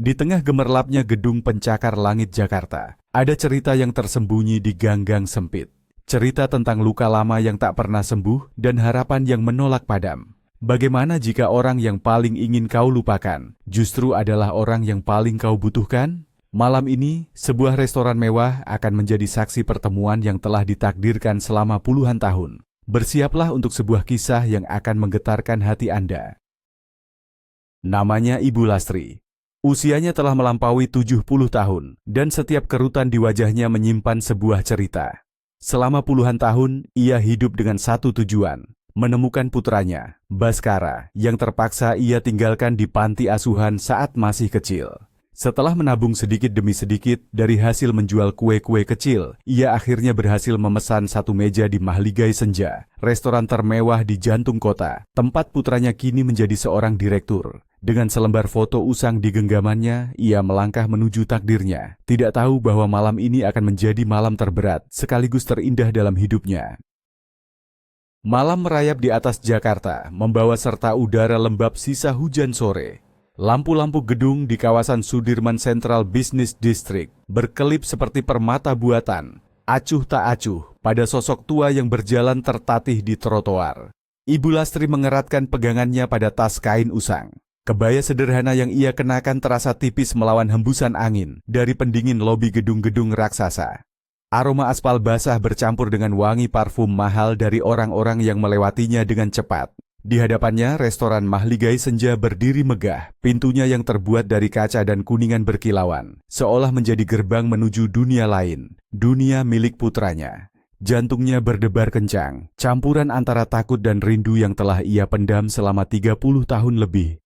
Di tengah gemerlapnya gedung pencakar langit Jakarta, ada cerita yang tersembunyi di gang-gang sempit. Cerita tentang luka lama yang tak pernah sembuh dan harapan yang menolak padam. Bagaimana jika orang yang paling ingin kau lupakan, justru adalah orang yang paling kau butuhkan? Malam ini, sebuah restoran mewah akan menjadi saksi pertemuan yang telah ditakdirkan selama puluhan tahun. Bersiaplah untuk sebuah kisah yang akan menggetarkan hati Anda. Namanya Ibu Lastri. Usianya telah melampaui 70 tahun, dan setiap kerutan di wajahnya menyimpan sebuah cerita. Selama puluhan tahun, ia hidup dengan satu tujuan, menemukan putranya, Baskara, yang terpaksa ia tinggalkan di panti asuhan saat masih kecil. Setelah menabung sedikit demi sedikit dari hasil menjual kue-kue kecil, ia akhirnya berhasil memesan satu meja di Mahligai Senja, restoran termewah di jantung kota, tempat putranya kini menjadi seorang direktur. Dengan selembar foto usang di genggamannya, ia melangkah menuju takdirnya, tidak tahu bahwa malam ini akan menjadi malam terberat, sekaligus terindah dalam hidupnya. Malam merayap di atas Jakarta, membawa serta udara lembab sisa hujan sore. Lampu-lampu gedung di kawasan Sudirman Central Business District berkelip seperti permata buatan, acuh tak acuh pada sosok tua yang berjalan tertatih di trotoar. Ibu Lastri mengeratkan pegangannya pada tas kain usang. Kebaya sederhana yang ia kenakan terasa tipis melawan hembusan angin dari pendingin lobi gedung-gedung raksasa. Aroma aspal basah bercampur dengan wangi parfum mahal dari orang-orang yang melewatinya dengan cepat. Di hadapannya, restoran Mahligai Senja berdiri megah, pintunya yang terbuat dari kaca dan kuningan berkilauan, seolah menjadi gerbang menuju dunia lain, dunia milik putranya. Jantungnya berdebar kencang, campuran antara takut dan rindu yang telah ia pendam selama 30 tahun lebih.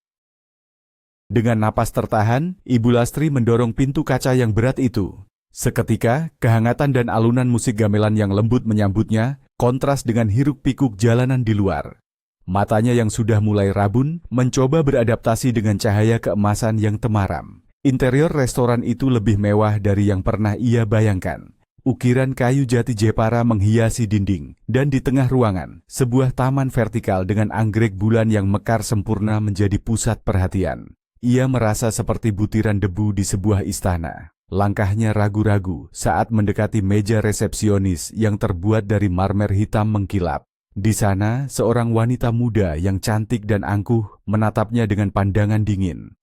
Dengan napas tertahan, Ibu Lastri mendorong pintu kaca yang berat itu. Seketika, kehangatan dan alunan musik gamelan yang lembut menyambutnya, kontras dengan hiruk-pikuk jalanan di luar. Matanya yang sudah mulai rabun, mencoba beradaptasi dengan cahaya keemasan yang temaram. Interior restoran itu lebih mewah dari yang pernah ia bayangkan. Ukiran kayu jati Jepara menghiasi dinding, dan di tengah ruangan, sebuah taman vertikal dengan anggrek bulan yang mekar sempurna menjadi pusat perhatian. Ia merasa seperti butiran debu di sebuah istana. Langkahnya ragu-ragu saat mendekati meja resepsionis yang terbuat dari marmer hitam mengkilap. Di sana, seorang wanita muda yang cantik dan angkuh menatapnya dengan pandangan dingin.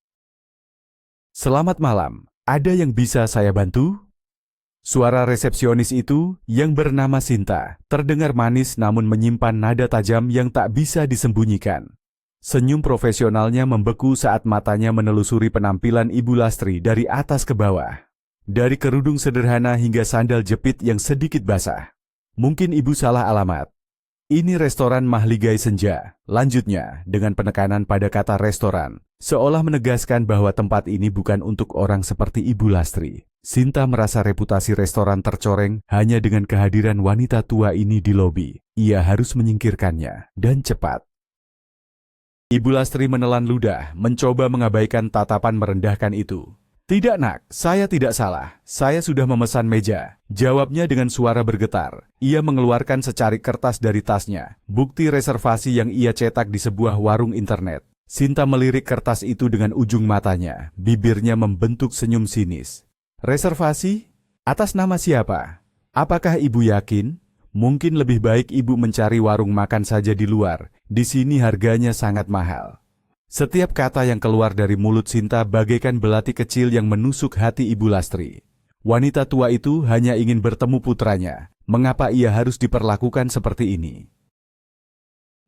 "Selamat malam, ada yang bisa saya bantu?" Suara resepsionis itu, yang bernama Sinta, terdengar manis namun menyimpan nada tajam yang tak bisa disembunyikan. Senyum profesionalnya membeku saat matanya menelusuri penampilan Ibu Lastri dari atas ke bawah. Dari kerudung sederhana hingga sandal jepit yang sedikit basah. "Mungkin Ibu salah alamat. Ini restoran Mahligai Senja," lanjutnya dengan penekanan pada kata restoran, seolah menegaskan bahwa tempat ini bukan untuk orang seperti Ibu Lastri. Sinta merasa reputasi restoran tercoreng hanya dengan kehadiran wanita tua ini di lobi. Ia harus menyingkirkannya, dan cepat. Ibu Lastri menelan ludah, mencoba mengabaikan tatapan merendahkan itu. "Tidak nak, saya tidak salah. Saya sudah memesan meja," jawabnya dengan suara bergetar. Ia mengeluarkan secarik kertas dari tasnya, bukti reservasi yang ia cetak di sebuah warung internet. Sinta melirik kertas itu dengan ujung matanya, bibirnya membentuk senyum sinis. "Reservasi? Atas nama siapa? Apakah Ibu yakin? Mungkin lebih baik Ibu mencari warung makan saja di luar. Di sini harganya sangat mahal." Setiap kata yang keluar dari mulut Sinta bagaikan belati kecil yang menusuk hati Ibu Lastri. Wanita tua itu hanya ingin bertemu putranya. Mengapa ia harus diperlakukan seperti ini?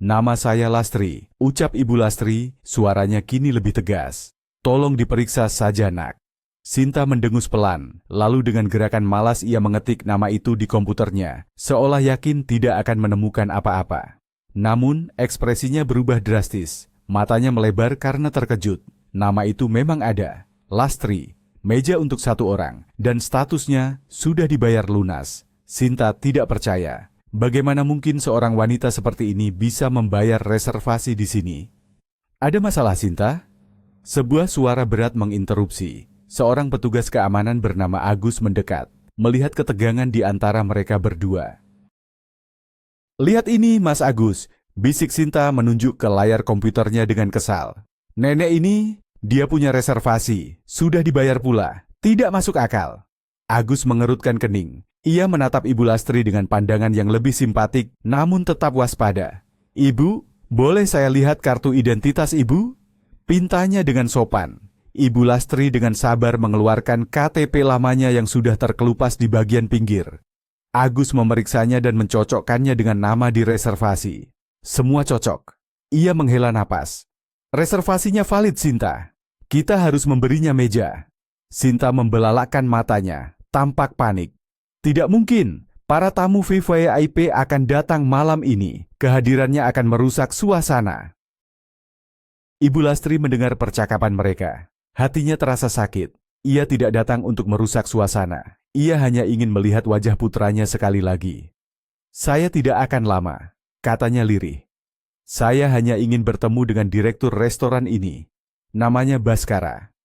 "Nama saya Lastri," ucap Ibu Lastri, suaranya kini lebih tegas. "Tolong diperiksa saja nak." Sinta mendengus pelan, lalu dengan gerakan malas ia mengetik nama itu di komputernya, seolah yakin tidak akan menemukan apa-apa. Namun, ekspresinya berubah drastis. Matanya melebar karena terkejut. Nama itu memang ada. Lastri, meja untuk satu orang, dan statusnya sudah dibayar lunas. Sinta tidak percaya. Bagaimana mungkin seorang wanita seperti ini bisa membayar reservasi di sini? "Ada masalah, Sinta?" Sebuah suara berat menginterupsi. Seorang petugas keamanan bernama Agus mendekat, melihat ketegangan di antara mereka berdua. "Lihat ini, Mas Agus," bisik Sinta menunjuk ke layar komputernya dengan kesal. "Nenek ini Dia punya reservasi, sudah dibayar pula, tidak masuk akal. Agus mengerutkan kening. Ia menatap Ibu Lastri dengan pandangan yang lebih simpatik, namun tetap waspada. Ibu, boleh saya lihat kartu identitas Ibu? Pintanya dengan sopan. Ibu Lastri dengan sabar mengeluarkan KTP lamanya yang sudah terkelupas di bagian pinggir. Agus memeriksanya dan mencocokkannya dengan nama di reservasi. Semua cocok. Ia menghela napas. Reservasinya valid, Sinta. Kita harus memberinya meja. Sinta membelalakkan matanya, tampak panik. Tidak mungkin, para tamu VVIP akan datang malam ini. Kehadirannya akan merusak suasana. Ibu Lastri mendengar percakapan mereka. Hatinya terasa sakit. Ia tidak datang untuk merusak suasana. Ia hanya ingin melihat wajah putranya sekali lagi. Saya tidak akan lama, katanya lirih. Saya hanya ingin bertemu dengan direktur restoran ini. Namanya Baskara.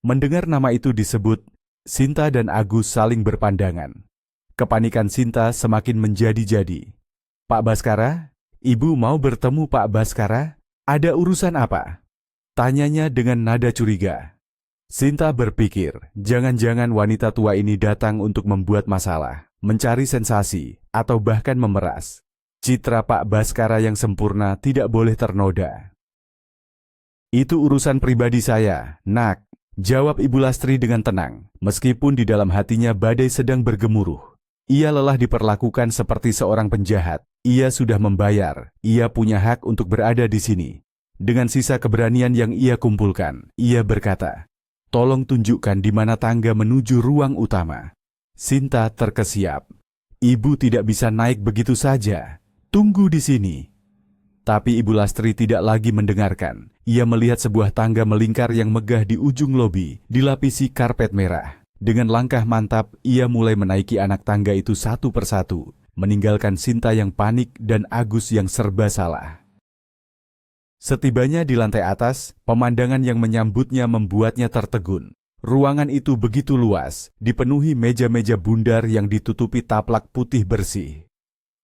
Mendengar nama itu disebut, Sinta dan Agus saling berpandangan. Kepanikan Sinta semakin menjadi-jadi. Pak Baskara, Ibu mau bertemu Pak Baskara? Ada urusan apa? Tanyanya dengan nada curiga. Sinta berpikir, jangan-jangan wanita tua ini datang untuk membuat masalah, mencari sensasi, atau bahkan memeras. Citra Pak Baskara yang sempurna tidak boleh ternoda. Itu urusan pribadi saya, Nak, jawab Ibu Lastri dengan tenang, meskipun di dalam hatinya badai sedang bergemuruh. Ia lelah diperlakukan seperti seorang penjahat. Ia sudah membayar, ia punya hak untuk berada di sini. Dengan sisa keberanian yang ia kumpulkan, ia berkata, tolong tunjukkan di mana tangga menuju ruang utama. Sinta terkesiap. Ibu tidak bisa naik begitu saja. Tunggu di sini. Tapi Ibu Lastri tidak lagi mendengarkan. Ia melihat sebuah tangga melingkar yang megah di ujung lobi, dilapisi karpet merah. Dengan langkah mantap, ia mulai menaiki anak tangga itu satu persatu, meninggalkan Sinta yang panik dan Agus yang serba salah. Setibanya di lantai atas, pemandangan yang menyambutnya membuatnya tertegun. Ruangan itu begitu luas, dipenuhi meja-meja bundar yang ditutupi taplak putih bersih.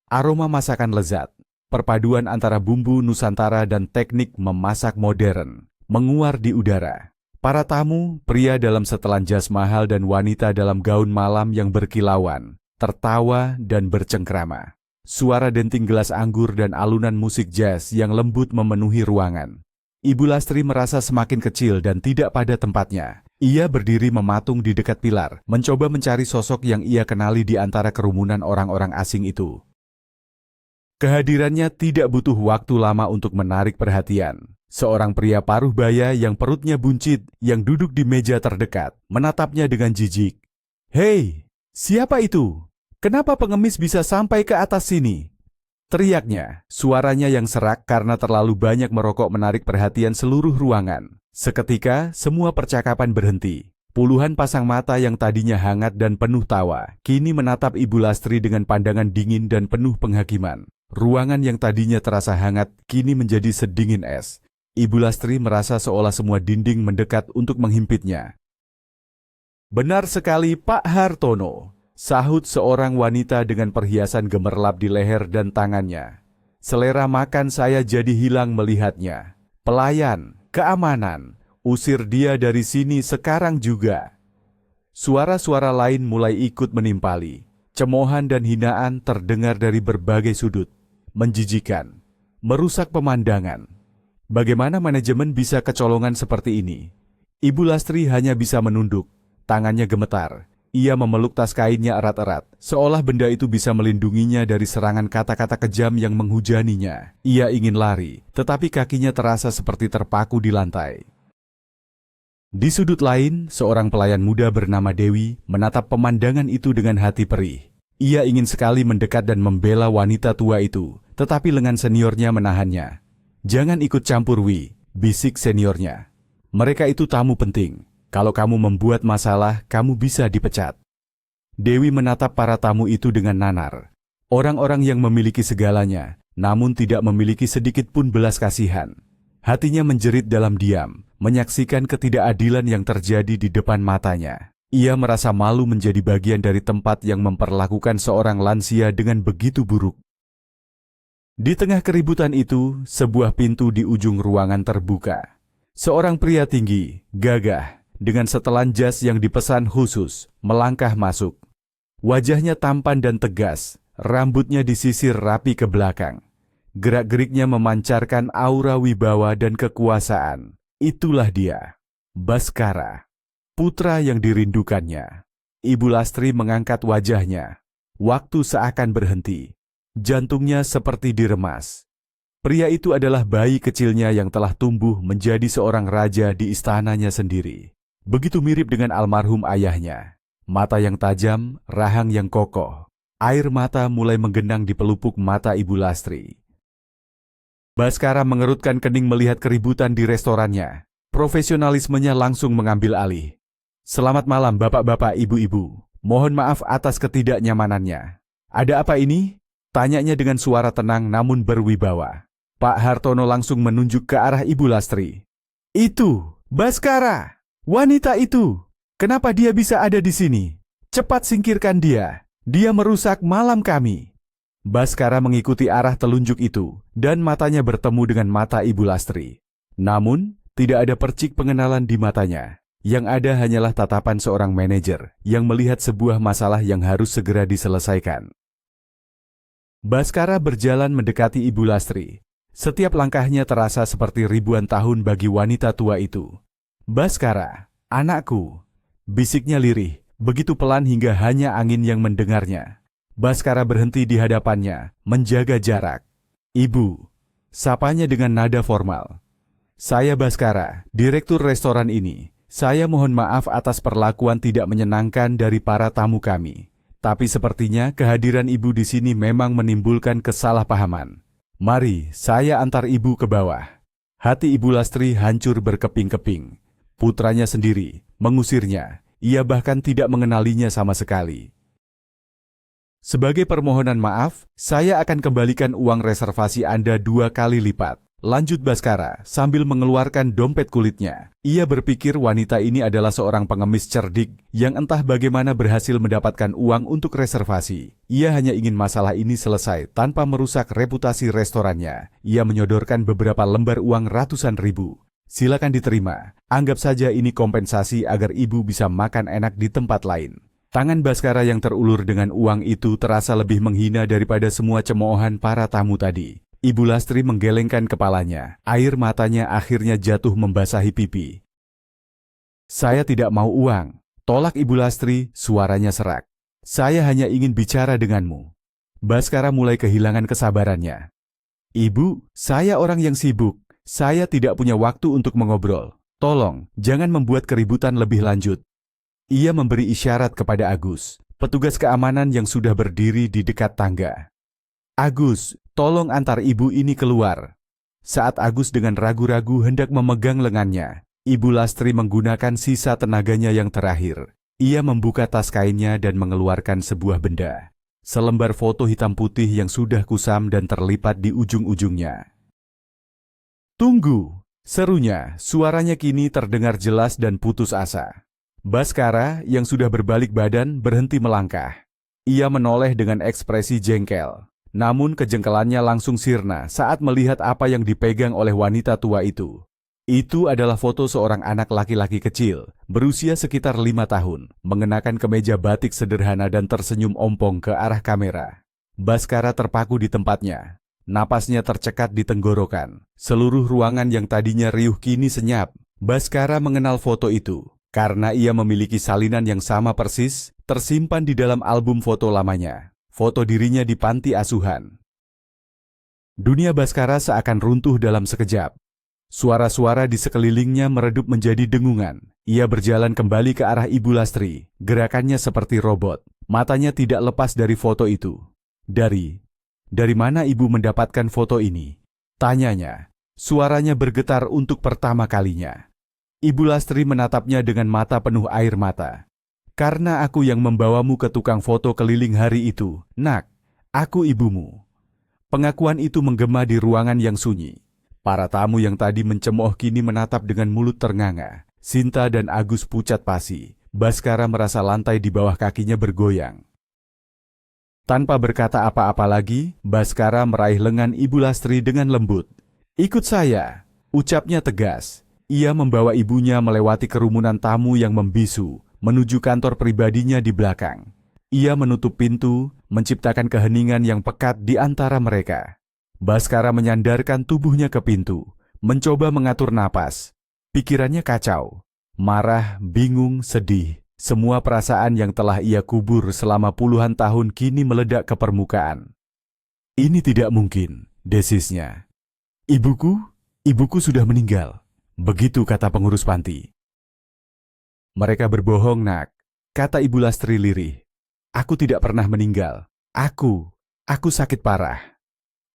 Aroma masakan lezat. Perpaduan antara bumbu Nusantara dan teknik memasak modern, menguar di udara. Para tamu, pria dalam setelan jas mahal dan wanita dalam gaun malam yang berkilauan, tertawa dan bercengkrama. Suara denting gelas anggur dan alunan musik jazz yang lembut memenuhi ruangan. Ibu Lastri merasa semakin kecil dan tidak pada tempatnya. Ia berdiri mematung di dekat pilar, mencoba mencari sosok yang ia kenali di antara kerumunan orang-orang asing itu. Kehadirannya tidak butuh waktu lama untuk menarik perhatian. Seorang pria paruh baya yang perutnya buncit, yang duduk di meja terdekat, menatapnya dengan jijik. Hei, siapa itu? Kenapa pengemis bisa sampai ke atas sini? Teriaknya, suaranya yang serak karena terlalu banyak merokok menarik perhatian seluruh ruangan. Seketika, semua percakapan berhenti. Puluhan pasang mata yang tadinya hangat dan penuh tawa, kini menatap Ibu Lastri dengan pandangan dingin dan penuh penghakiman. Ruangan yang tadinya terasa hangat, kini menjadi sedingin es. Ibu Lastri merasa seolah semua dinding mendekat untuk menghimpitnya. Benar sekali Pak Hartono, sahut seorang wanita dengan perhiasan gemerlap di leher dan tangannya. Selera makan saya jadi hilang melihatnya. Pelayan, keamanan, usir dia dari sini sekarang juga. Suara-suara lain mulai ikut menimpali. Cemoohan dan hinaan terdengar dari berbagai sudut. Menjijikan, merusak pemandangan. Bagaimana manajemen bisa kecolongan seperti ini? Ibu Lastri hanya bisa menunduk, tangannya gemetar. Ia memeluk tas kainnya erat-erat, seolah benda itu bisa melindunginya dari serangan kata-kata kejam yang menghujaninya. Ia ingin lari, tetapi kakinya terasa seperti terpaku di lantai. Di sudut lain, seorang pelayan muda bernama Dewi menatap pemandangan itu dengan hati perih. Ia ingin sekali mendekat dan membela wanita tua itu, tetapi lengan seniornya menahannya. Jangan ikut campur, Wi, bisik seniornya. Mereka itu tamu penting. Kalau kamu membuat masalah, kamu bisa dipecat. Dewi menatap para tamu itu dengan nanar. Orang-orang yang memiliki segalanya, namun tidak memiliki sedikit pun belas kasihan. Hatinya menjerit dalam diam, menyaksikan ketidakadilan yang terjadi di depan matanya. Ia merasa malu menjadi bagian dari tempat yang memperlakukan seorang lansia dengan begitu buruk. Di tengah keributan itu, sebuah pintu di ujung ruangan terbuka. Seorang pria tinggi, gagah, dengan setelan jas yang dipesan khusus, melangkah masuk. Wajahnya tampan dan tegas, rambutnya disisir rapi ke belakang. Gerak-geriknya memancarkan aura wibawa dan kekuasaan. Itulah dia, Baskara, putra yang dirindukannya. Ibu Lastri mengangkat wajahnya. Waktu seakan berhenti. Jantungnya seperti diremas. Pria itu adalah bayi kecilnya yang telah tumbuh menjadi seorang raja di istananya sendiri. Begitu mirip dengan almarhum ayahnya. Mata yang tajam, rahang yang kokoh. Air mata mulai menggenang di pelupuk mata Ibu Lastri. Baskara mengerutkan kening melihat keributan di restorannya. Profesionalismenya langsung mengambil alih. Selamat malam bapak-bapak, ibu-ibu. Mohon maaf atas ketidaknyamanannya. Ada apa ini? Tanyanya dengan suara tenang namun berwibawa. Pak Hartono langsung menunjuk ke arah Ibu Lastri. Itu, Baskara, wanita itu. Kenapa dia bisa ada di sini? Cepat singkirkan dia. Dia merusak malam kami. Baskara mengikuti arah telunjuk itu dan matanya bertemu dengan mata Ibu Lastri. Namun, tidak ada percik pengenalan di matanya. Yang ada hanyalah tatapan seorang manajer yang melihat sebuah masalah yang harus segera diselesaikan. Baskara berjalan mendekati Ibu Lastri. Setiap langkahnya terasa seperti ribuan tahun bagi wanita tua itu. Baskara, anakku, bisiknya lirih, begitu pelan hingga hanya angin yang mendengarnya. Baskara berhenti di hadapannya, menjaga jarak. Ibu, sapanya dengan nada formal. Saya Baskara, direktur restoran ini. Saya mohon maaf atas perlakuan tidak menyenangkan dari para tamu kami. Tapi sepertinya kehadiran ibu di sini memang menimbulkan kesalahpahaman. Mari, saya antar ibu ke bawah. Hati Ibu Lastri hancur berkeping-keping. Putranya sendiri mengusirnya. Ia bahkan tidak mengenalinya sama sekali. Sebagai permohonan maaf, saya akan kembalikan uang reservasi Anda 2 kali lipat. Lanjut Baskara sambil mengeluarkan dompet kulitnya. Ia berpikir wanita ini adalah seorang pengemis cerdik yang entah bagaimana berhasil mendapatkan uang untuk reservasi. Ia hanya ingin masalah ini selesai tanpa merusak reputasi restorannya. Ia menyodorkan beberapa lembar uang ratusan ribu. Silakan diterima. Anggap saja ini kompensasi agar ibu bisa makan enak di tempat lain. Tangan Baskara yang terulur dengan uang itu terasa lebih menghina daripada semua cemoohan para tamu tadi. Ibu Lastri menggelengkan kepalanya. Air matanya akhirnya jatuh membasahi pipi. Saya tidak mau uang. Tolak Ibu Lastri, suaranya serak. Saya hanya ingin bicara denganmu. Baskara mulai kehilangan kesabarannya. Ibu, saya orang yang sibuk. Saya tidak punya waktu untuk mengobrol. Tolong, jangan membuat keributan lebih lanjut. Ia memberi isyarat kepada Agus, petugas keamanan yang sudah berdiri di dekat tangga. Agus, tolong antar ibu ini keluar. Saat Agus dengan ragu-ragu hendak memegang lengannya, Ibu Lastri menggunakan sisa tenaganya yang terakhir. Ia membuka tas kainnya dan mengeluarkan sebuah benda. Selembar foto hitam putih yang sudah kusam dan terlipat di ujung-ujungnya. Tunggu, serunya, suaranya kini terdengar jelas dan putus asa. Baskara yang sudah berbalik badan berhenti melangkah. Ia menoleh dengan ekspresi jengkel. Namun kejengkelannya langsung sirna saat melihat apa yang dipegang oleh wanita tua itu. Itu adalah foto seorang anak laki-laki kecil, berusia sekitar 5 tahun, mengenakan kemeja batik sederhana dan tersenyum ompong ke arah kamera. Baskara terpaku di tempatnya. Napasnya tercekat di tenggorokan. Seluruh ruangan yang tadinya riuh kini senyap. Baskara mengenal foto itu, karena ia memiliki salinan yang sama persis, tersimpan di dalam album foto lamanya. Foto dirinya di panti asuhan. Dunia Baskara seakan runtuh dalam sekejap. Suara-suara di sekelilingnya meredup menjadi dengungan. Ia berjalan kembali ke arah Ibu Lastri. Gerakannya seperti robot. Matanya tidak lepas dari foto itu. Dari mana ibu mendapatkan foto ini? Tanyanya. Suaranya bergetar untuk pertama kalinya. Ibu Lastri menatapnya dengan mata penuh air mata. Karena aku yang membawamu ke tukang foto keliling hari itu, nak, aku ibumu. Pengakuan itu menggema di ruangan yang sunyi. Para tamu yang tadi mencemooh kini menatap dengan mulut ternganga. Sinta dan Agus pucat pasi. Baskara merasa lantai di bawah kakinya bergoyang. Tanpa berkata apa-apa lagi, Baskara meraih lengan Ibu Lastri dengan lembut. Ikut saya, ucapnya tegas. Ia membawa ibunya melewati kerumunan tamu yang membisu, menuju kantor pribadinya di belakang. Ia menutup pintu, menciptakan keheningan yang pekat di antara mereka. Baskara menyandarkan tubuhnya ke pintu, mencoba mengatur napas. Pikirannya kacau, marah, bingung, sedih. Semua perasaan yang telah ia kubur selama puluhan tahun kini meledak ke permukaan. Ini tidak mungkin, desisnya. Ibuku sudah meninggal. Begitu kata pengurus panti. Mereka berbohong, Nak, kata Ibu Lastri lirih. Aku tidak pernah meninggal. Aku sakit parah.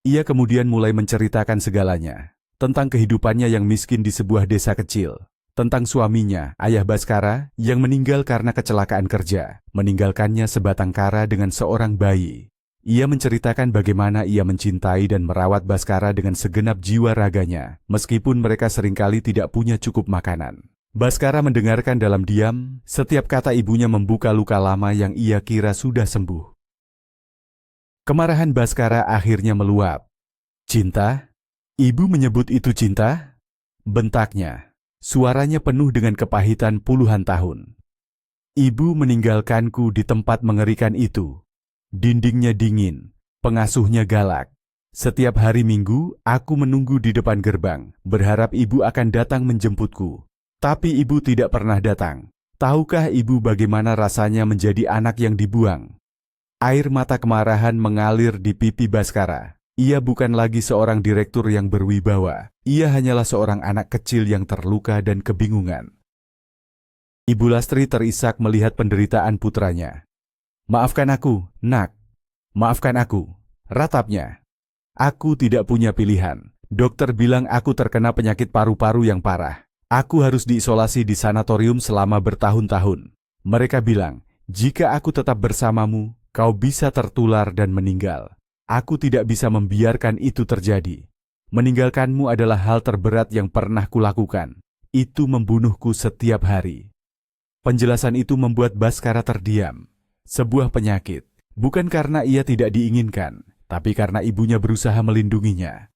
Ia kemudian mulai menceritakan segalanya. Tentang kehidupannya yang miskin di sebuah desa kecil. Tentang suaminya, Ayah Baskara, yang meninggal karena kecelakaan kerja. Meninggalkannya sebatang kara dengan seorang bayi. Ia menceritakan bagaimana ia mencintai dan merawat Baskara dengan segenap jiwa raganya, meskipun mereka seringkali tidak punya cukup makanan. Baskara mendengarkan dalam diam, setiap kata ibunya membuka luka lama yang ia kira sudah sembuh. Kemarahan Baskara akhirnya meluap. Cinta? Ibu menyebut itu cinta? Bentaknya. Suaranya penuh dengan kepahitan puluhan tahun. Ibu meninggalkanku di tempat mengerikan itu. Dindingnya dingin, pengasuhnya galak. Setiap hari Minggu, aku menunggu di depan gerbang, berharap ibu akan datang menjemputku. Tapi ibu tidak pernah datang. Tahukah ibu bagaimana rasanya menjadi anak yang dibuang? Air mata kemarahan mengalir di pipi Baskara. Ia bukan lagi seorang direktur yang berwibawa. Ia hanyalah seorang anak kecil yang terluka dan kebingungan. Ibu Lastri terisak melihat penderitaan putranya. Maafkan aku, Nak. Maafkan aku, ratapnya. Aku tidak punya pilihan. Dokter bilang aku terkena penyakit paru-paru yang parah. Aku harus diisolasi di sanatorium selama bertahun-tahun. Mereka bilang, jika aku tetap bersamamu, kau bisa tertular dan meninggal. Aku tidak bisa membiarkan itu terjadi. Meninggalkanmu adalah hal terberat yang pernah kulakukan. Itu membunuhku setiap hari. Penjelasan itu membuat Baskara terdiam. Sebuah penyakit, bukan karena ia tidak diinginkan, tapi karena ibunya berusaha melindunginya.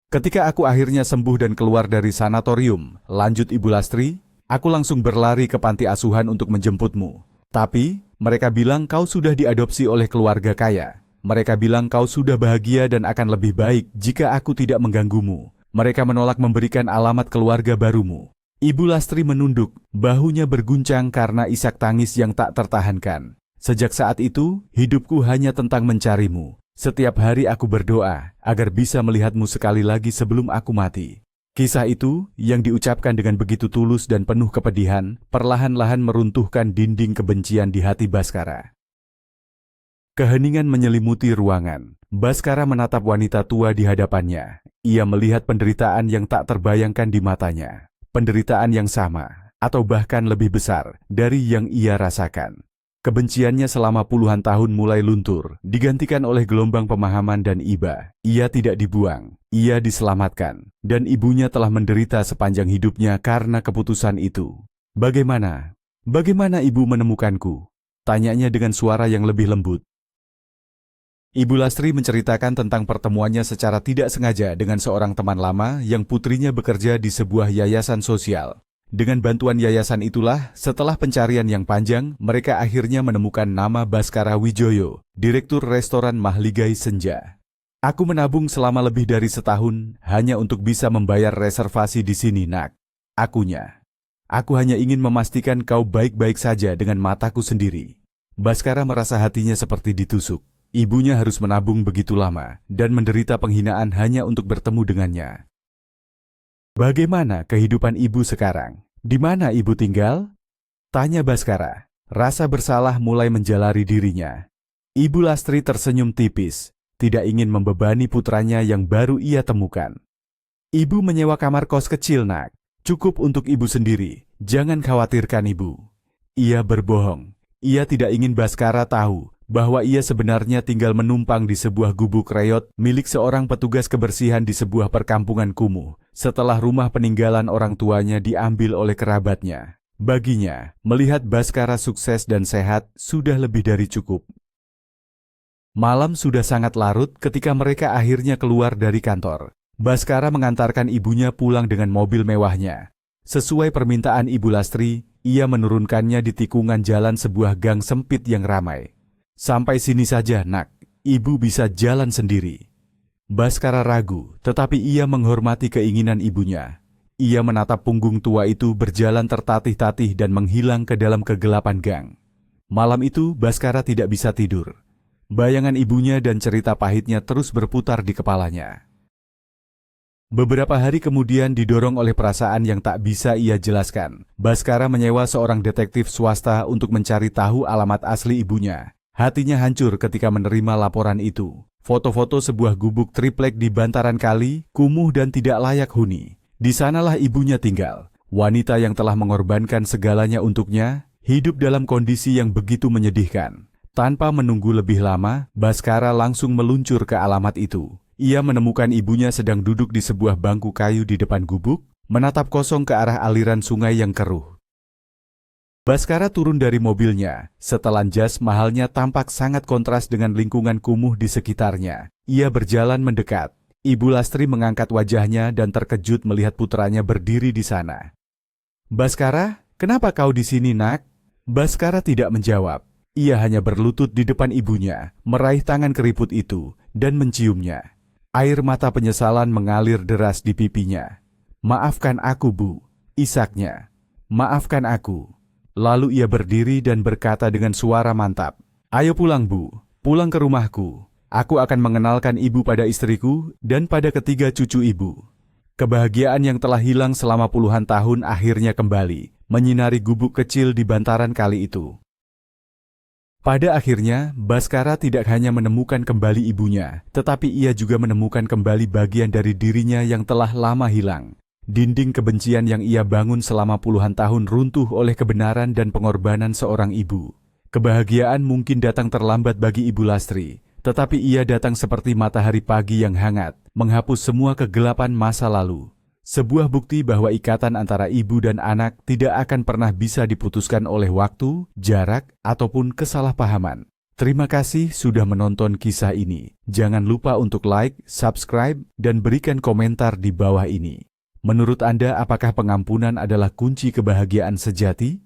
Ketika aku akhirnya sembuh dan keluar dari sanatorium, lanjut Ibu Lastri, aku langsung berlari ke panti asuhan untuk menjemputmu. Tapi, mereka bilang kau sudah diadopsi oleh keluarga kaya. Mereka bilang kau sudah bahagia dan akan lebih baik jika aku tidak mengganggumu. Mereka menolak memberikan alamat keluarga barumu. Ibu Lastri menunduk, bahunya berguncang karena isak tangis yang tak tertahankan. Sejak saat itu, hidupku hanya tentang mencarimu. Setiap hari aku berdoa agar bisa melihatmu sekali lagi sebelum aku mati. Kisah itu, yang diucapkan dengan begitu tulus dan penuh kepedihan, perlahan-lahan meruntuhkan dinding kebencian di hati Baskara. Keheningan menyelimuti ruangan. Baskara menatap wanita tua di hadapannya. Ia melihat penderitaan yang tak terbayangkan di matanya. Penderitaan yang sama, atau bahkan lebih besar dari yang ia rasakan. Kebenciannya selama puluhan tahun mulai luntur, digantikan oleh gelombang pemahaman dan iba. Ia tidak dibuang, ia diselamatkan, dan ibunya telah menderita sepanjang hidupnya karena keputusan itu. Bagaimana? Bagaimana ibu menemukanku? Tanyanya dengan suara yang lebih lembut. Ibu Lastri menceritakan tentang pertemuannya secara tidak sengaja dengan seorang teman lama yang putrinya bekerja di sebuah yayasan sosial. Dengan bantuan yayasan itulah, setelah pencarian yang panjang, mereka akhirnya menemukan nama Baskara Wijoyo, direktur restoran Mahligai Senja. Aku menabung selama lebih dari setahun hanya untuk bisa membayar reservasi di sini, Nak. Akunya. Aku hanya ingin memastikan kau baik-baik saja dengan mataku sendiri. Baskara merasa hatinya seperti ditusuk. Ibunya harus menabung begitu lama dan menderita penghinaan hanya untuk bertemu dengannya. Bagaimana kehidupan ibu sekarang? Di mana ibu tinggal? Tanya Baskara. Rasa bersalah mulai menjalari dirinya. Ibu Lastri tersenyum tipis, tidak ingin membebani putranya yang baru ia temukan. Ibu menyewa kamar kos kecil, Nak. Cukup untuk ibu sendiri. Jangan khawatirkan ibu. Ia berbohong. Ia tidak ingin Baskara tahu bahwa ia sebenarnya tinggal menumpang di sebuah gubuk reot milik seorang petugas kebersihan di sebuah perkampungan kumuh, setelah rumah peninggalan orang tuanya diambil oleh kerabatnya. Baginya, melihat Baskara sukses dan sehat sudah lebih dari cukup. Malam sudah sangat larut ketika mereka akhirnya keluar dari kantor. Baskara mengantarkan ibunya pulang dengan mobil mewahnya. Sesuai permintaan Ibu Lastri, ia menurunkannya di tikungan jalan sebuah gang sempit yang ramai. "Sampai sini saja, Nak. Ibu bisa jalan sendiri." Baskara ragu, tetapi ia menghormati keinginan ibunya. Ia menatap punggung tua itu berjalan tertatih-tatih dan menghilang ke dalam kegelapan gang. Malam itu, Baskara tidak bisa tidur. Bayangan ibunya dan cerita pahitnya terus berputar di kepalanya. Beberapa hari kemudian, didorong oleh perasaan yang tak bisa ia jelaskan, Baskara menyewa seorang detektif swasta untuk mencari tahu alamat asli ibunya. Hatinya hancur ketika menerima laporan itu. Foto-foto sebuah gubuk triplek di bantaran kali, kumuh dan tidak layak huni. Di sanalah ibunya tinggal. Wanita yang telah mengorbankan segalanya untuknya, hidup dalam kondisi yang begitu menyedihkan. Tanpa menunggu lebih lama, Baskara langsung meluncur ke alamat itu. Ia menemukan ibunya sedang duduk di sebuah bangku kayu di depan gubuk, menatap kosong ke arah aliran sungai yang keruh. Baskara turun dari mobilnya. Setelan jas mahalnya tampak sangat kontras dengan lingkungan kumuh di sekitarnya. Ia berjalan mendekat. Ibu Lastri mengangkat wajahnya dan terkejut melihat putranya berdiri di sana. "Baskara, kenapa kau di sini, Nak?" Baskara tidak menjawab. Ia hanya berlutut di depan ibunya, meraih tangan keriput itu, dan menciumnya. Air mata penyesalan mengalir deras di pipinya. "Maafkan aku, Bu," isaknya. "Maafkan aku." Lalu ia berdiri dan berkata dengan suara mantap, "Ayo pulang, Bu. Pulang ke rumahku. Aku akan mengenalkan ibu pada istriku dan pada ketiga cucu ibu." Kebahagiaan yang telah hilang selama puluhan tahun akhirnya kembali, menyinari gubuk kecil di bantaran kali itu. Pada akhirnya, Baskara tidak hanya menemukan kembali ibunya, tetapi ia juga menemukan kembali bagian dari dirinya yang telah lama hilang. Dinding kebencian yang ia bangun selama puluhan tahun runtuh oleh kebenaran dan pengorbanan seorang ibu. Kebahagiaan mungkin datang terlambat bagi Ibu Lastri, tetapi ia datang seperti matahari pagi yang hangat, menghapus semua kegelapan masa lalu. Sebuah bukti bahwa ikatan antara ibu dan anak tidak akan pernah bisa diputuskan oleh waktu, jarak, ataupun kesalahpahaman. Terima kasih sudah menonton kisah ini. Jangan lupa untuk like, subscribe, dan berikan komentar di bawah ini. Menurut Anda, apakah pengampunan adalah kunci kebahagiaan sejati?